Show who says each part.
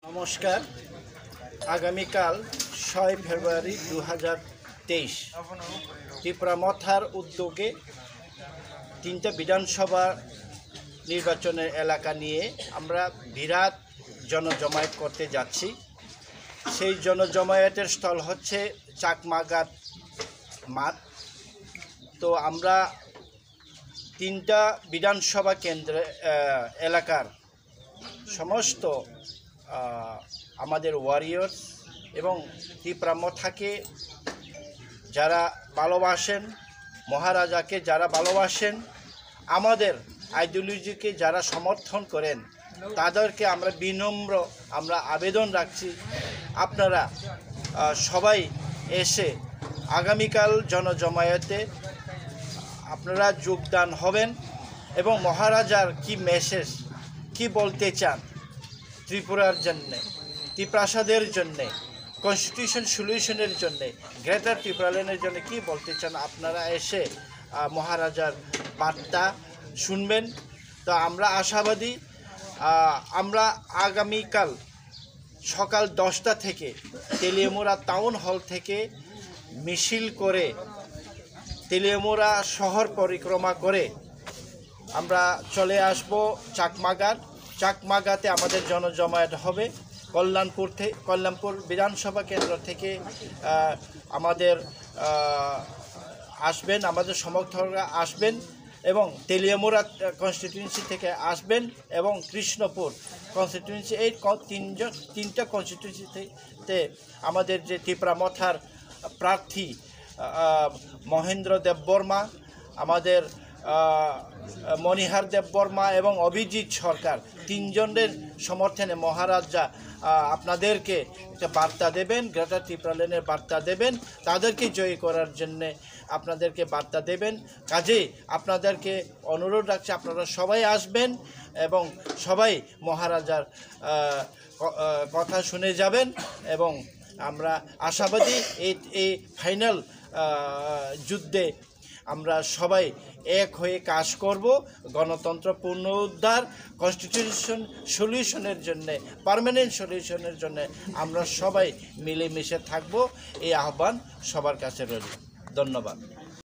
Speaker 1: নমস্কার। আগামীকাল 6 ফেব্রুয়ারি 2023 ত্রিপুরা মথার উদ্যোগে 3টা বিধানসভা নির্বাচনের এলাকা নিয়ে আমরা বিরাট জনজমায়েত করতে যাচ্ছি। সেই জনজমায়েতের স্থল হচ্ছে চাকমাঘাট মাঠ। তো আমরা 3টা বিধানসভা কেন্দ্র এলাকার সমস্ত আমাদের ওয়ারিয়র্স এবং ত্রিপুরা মথাকে যারা ভালোবাসেন, মহারাজাকে যারা ভালোবাসেন, আমাদের আইডিওলজিকে যারা সমর্থন করেন, তাদেরকে আমরা বিনম্র আবেদন রাখছি, আপনারা সবাই এসে আগামীকাল জনজমায়েতে আপনারা যোগদান হবেন এবং মহারাজার কি মেসেজ, কি বলতে চান ত্রিপুরার জন্যে, ত্রিপ্রাসাদের জন্যে, কনস্টিটিউশন সলিউশনের জন্যে, গ্রেটার ত্রিপুরাল্যান্ডের জন্য কি বলতে চান, আপনারা এসে মহারাজার বার্তা শুনবেন। তো আমরা আশাবাদী, আমরা আগামীকাল সকাল 10টা থেকে তেলিয়ামুড়া টাউন হল থেকে মিছিল করে তেলিয়ামুড়া শহর পরিক্রমা করে আমরা চলে আসব চাকমাঘাটে আমাদের জনজমায়েত হবে। কল্যাণপুর বিধানসভা কেন্দ্র থেকে আমাদের আসবেন, আমাদের সমর্থকরা আসবেন এবং তেলিয়ামুড়া কনস্টিটিউয়েন্সি থেকে আসবেন এবং কৃষ্ণপুর কনস্টিটিউয়েন্সি, এই তিনটা কনস্টিটিউয়েন্সিতে আমাদের যে ত্রিপুরা মথার প্রার্থী মহেন্দ্র দেববর্মা, আমাদের মণিহার দেববর্মা এবং অভিজিৎ সরকার, 3 জনের সমর্থনে মহারাজা আপনাদেরকে একটা বার্তা দেবেন, গ্রেটার ত্রিপুরাল্যান্ডের বার্তা দেবেন, তাদেরকে জয়ী করার জন্যে আপনাদেরকে বার্তা দেবেন। কাজেই আপনাদেরকে অনুরোধ রাখছি, আপনারা সবাই আসবেন এবং সবাই মহারাজার কথা শুনে যাবেন এবং আমরা আশাবাদী এই ফাইনাল যুদ্ধে আমরা সবাই এক হয়ে কাজ করব, গণতন্ত্র পুনরুদ্ধার, কনস্টিটিউশন সলিউশনের জন্যে, পার্মানেন্ট সলিউশনের জন্যে আমরা সবাই মিলেমিশে থাকব। এই আহ্বান সবার কাছে রইল। ধন্যবাদ।